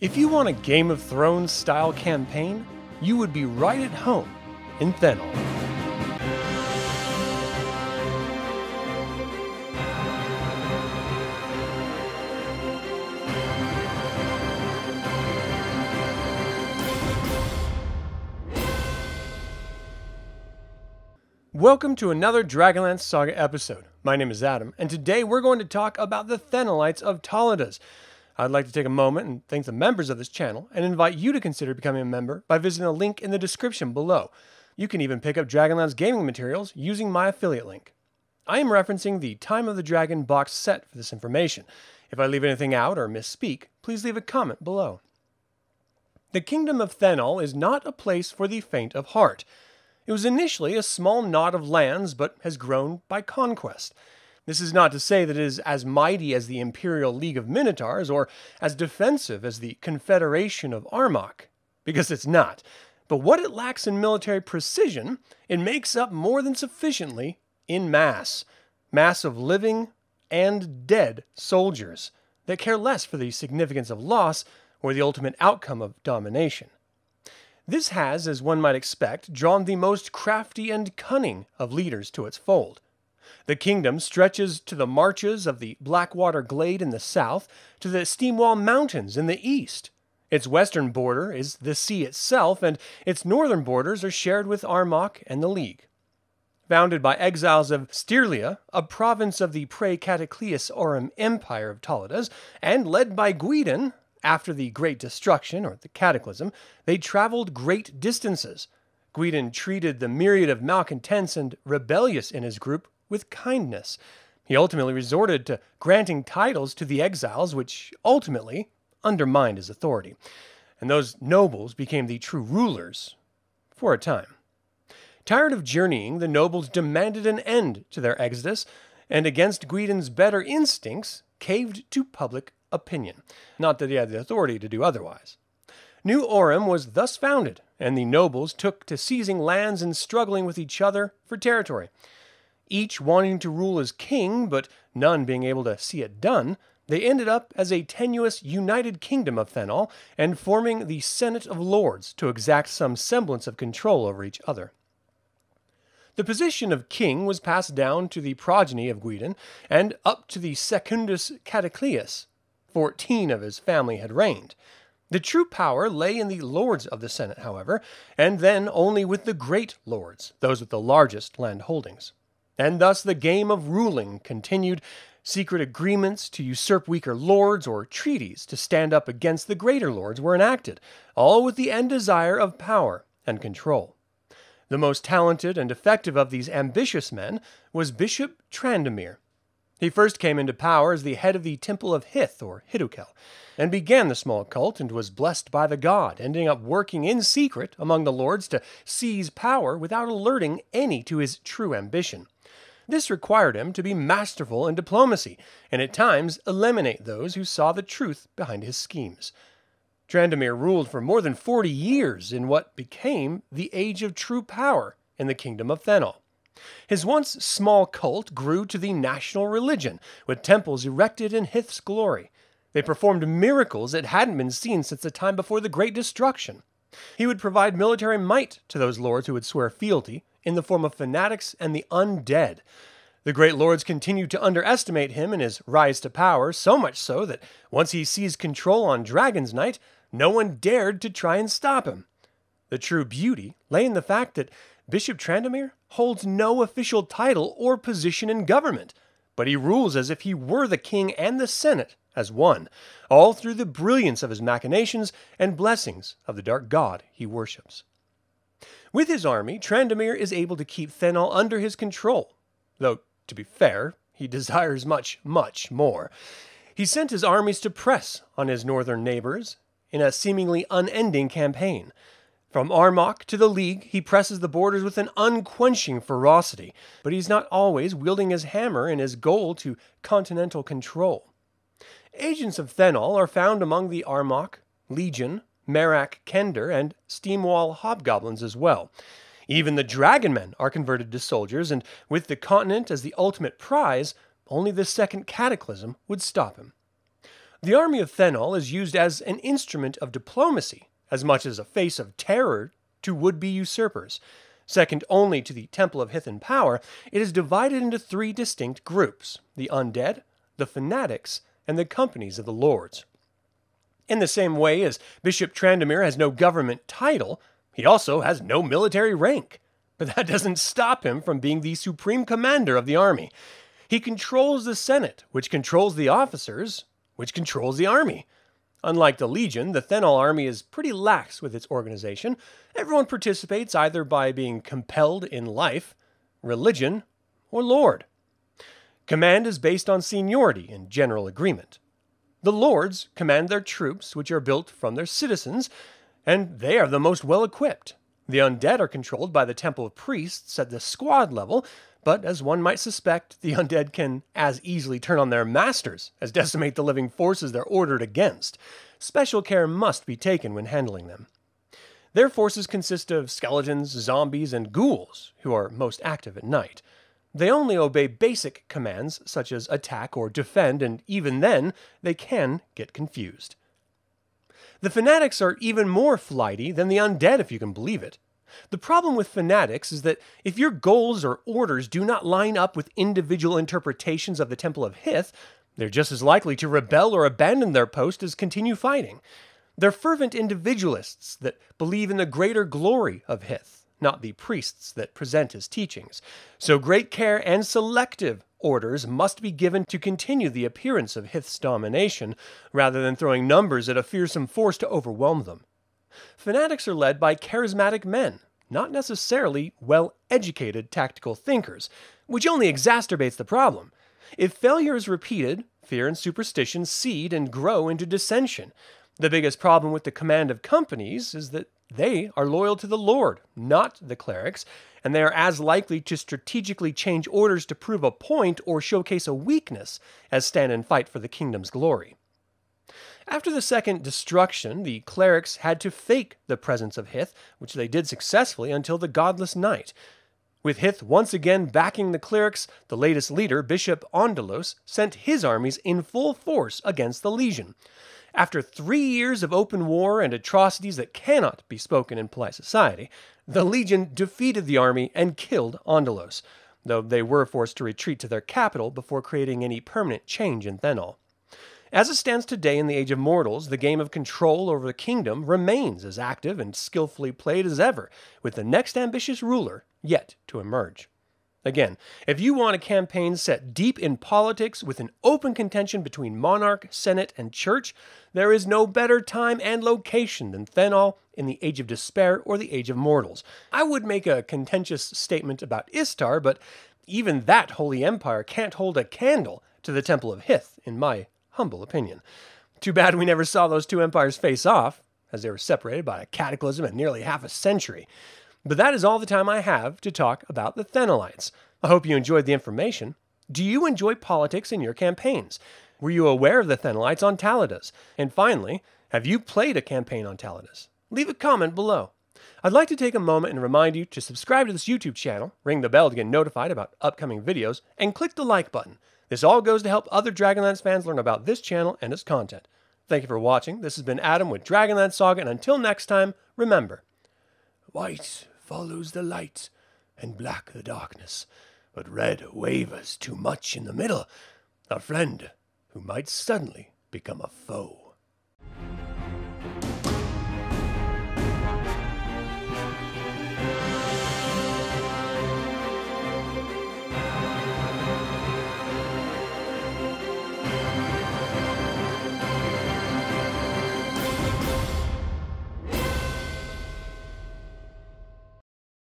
If you want a Game of Thrones style campaign, you would be right at home in Thenol. Welcome to another DragonLance Saga episode. My name is Adam, and today we're going to talk about the Thenolites of Taladas. I'd like to take a moment and thank the members of this channel and invite you to consider becoming a member by visiting the link in the description below. You can even pick up Dragonlance gaming materials using my affiliate link. I am referencing the Time of the Dragon box set for this information. If I leave anything out or misspeak, please leave a comment below. The Kingdom of Thenol is not a place for the faint of heart. It was initially a small knot of lands, but has grown by conquest. This is not to say that it is as mighty as the Imperial League of Minotaurs or as defensive as the Confederation of Armach, because it's not. But what it lacks in military precision, it makes up more than sufficiently in mass. Mass of living and dead soldiers that care less for the significance of loss or the ultimate outcome of domination. This has, as one might expect, drawn the most crafty and cunning of leaders to its fold. The kingdom stretches to the marshes of the Blackwater Glade in the south, to the Steamwall Mountains in the east. Its western border is the sea itself, and its northern borders are shared with Armach and the League. Founded by exiles of Styria, a province of the pre-Cataclysm Aurum Empire of Taladas, and led by Gwydon, after the Great Destruction, or the Cataclysm, they traveled great distances. Gwydon treated the myriad of malcontents and rebellious in his group with kindness. He ultimately resorted to granting titles to the exiles, which ultimately undermined his authority. And those nobles became the true rulers for a time. Tired of journeying, the nobles demanded an end to their exodus, and against Gwydon's better instincts, caved to public opinion. Not that he had the authority to do otherwise. New Aurum was thus founded, and the nobles took to seizing lands and struggling with each other for territory. Each wanting to rule as king, but none being able to see it done, they ended up as a tenuous united kingdom of Thenol and forming the Senate of Lords to exact some semblance of control over each other. The position of king was passed down to the progeny of Gwydon and up to the Secundus Cataclysm. 14 of his family had reigned. The true power lay in the lords of the Senate, however, and then only with the great lords, those with the largest land holdings. And thus the game of ruling continued. Secret agreements to usurp weaker lords or treaties to stand up against the greater lords were enacted, all with the end desire of power and control. The most talented and effective of these ambitious men was Bishop Trandomir. He first came into power as the head of the Temple of Hith, or Hidukel, and began the small cult and was blessed by the god, ending up working in secret among the lords to seize power without alerting any to his true ambition. This required him to be masterful in diplomacy, and at times eliminate those who saw the truth behind his schemes. Trandomir ruled for more than 40 years in what became the Age of True Power in the Kingdom of Thenol. His once small cult grew to the national religion, with temples erected in Hith's glory. They performed miracles that hadn't been seen since the time before the Great Destruction. He would provide military might to those lords who would swear fealty in the form of fanatics and the undead. The great lords continued to underestimate him in his rise to power, so much so that once he seized control on Dragon's Night, no one dared to try and stop him. The true beauty lay in the fact that Bishop Trandomir holds no official title or position in government, but he rules as if he were the king and the Senate as one, all through the brilliance of his machinations and blessings of the dark god he worships. With his army, Trandomir is able to keep Thenol under his control, though, to be fair, he desires much, much more. He sent his armies to press on his northern neighbors in a seemingly unending campaign. From Armach to the League, he presses the borders with an unquenching ferocity, but he's not always wielding his hammer in his goal to continental control. Agents of Thenol are found among the Armach, Legion, Merak Kender, and Steamwall Hobgoblins as well. Even the Dragonmen are converted to soldiers, and with the continent as the ultimate prize, only the second cataclysm would stop him. The army of Thenol is used as an instrument of diplomacy, as much as a face of terror to would-be usurpers. Second only to the Temple of Hith in power, it is divided into three distinct groups: the Undead, the Fanatics, and the Companies of the Lords. In the same way as Bishop Trandomir has no government title, he also has no military rank. But that doesn't stop him from being the supreme commander of the army. He controls the Senate, which controls the officers, which controls the army. Unlike the Legion, the Thenol army is pretty lax with its organization. Everyone participates either by being compelled in life, religion, or lord. Command is based on seniority and general agreement. The lords command their troops, which are built from their citizens, and they are the most well-equipped. The Undead are controlled by the Temple of Priests at the squad level, but as one might suspect, the Undead can as easily turn on their masters as decimate the living forces they're ordered against. Special care must be taken when handling them. Their forces consist of skeletons, zombies, and ghouls, who are most active at night. They only obey basic commands such as attack or defend, and even then, they can get confused. The Fanatics are even more flighty than the Undead, if you can believe it. The problem with Fanatics is that if your goals or orders do not line up with individual interpretations of the Temple of Hith, they're just as likely to rebel or abandon their post as continue fighting. They're fervent individualists that believe in the greater glory of Hith, not the priests that present his teachings. So great care and selective orders must be given to continue the appearance of Hith's domination, rather than throwing numbers at a fearsome force to overwhelm them. Fanatics are led by charismatic men, not necessarily well-educated tactical thinkers, which only exacerbates the problem. If failure is repeated, fear and superstition seed and grow into dissension. The biggest problem with the command of companies is that they are loyal to the Lord, not the clerics, and they are as likely to strategically change orders to prove a point or showcase a weakness as stand and fight for the kingdom's glory. After the second destruction, the clerics had to fake the presence of Hith, which they did successfully until the godless night. With Hith once again backing the clerics, the latest leader, Bishop Ondalos, sent his armies in full force against the Legion. After 3 years of open war and atrocities that cannot be spoken in polite society, the Legion defeated the army and killed Ondalos, though they were forced to retreat to their capital before creating any permanent change in Thenol. As it stands today in the Age of Mortals, the game of control over the kingdom remains as active and skillfully played as ever, with the next ambitious ruler yet to emerge. Again, if you want a campaign set deep in politics with an open contention between monarch, senate, and church, there is no better time and location than Thenol in the Age of Despair or the Age of Mortals. I would make a contentious statement about Istar, but even that holy empire can't hold a candle to the Temple of Hith, in my humble opinion. Too bad we never saw those two empires face off, as they were separated by a cataclysm and nearly half a century. But that is all the time I have to talk about the Thenolites. I hope you enjoyed the information. Do you enjoy politics in your campaigns? Were you aware of the Thenolites on Taladas? And finally, have you played a campaign on Taladas? Leave a comment below. I'd like to take a moment and remind you to subscribe to this YouTube channel, ring the bell to get notified about upcoming videos, and click the like button. This all goes to help other Dragonlance fans learn about this channel and its content. Thank you for watching. This has been Adam with DragonLance Saga, and until next time, remember, white follows the light, and black the darkness, but red wavers too much in the middle, a friend who might suddenly become a foe.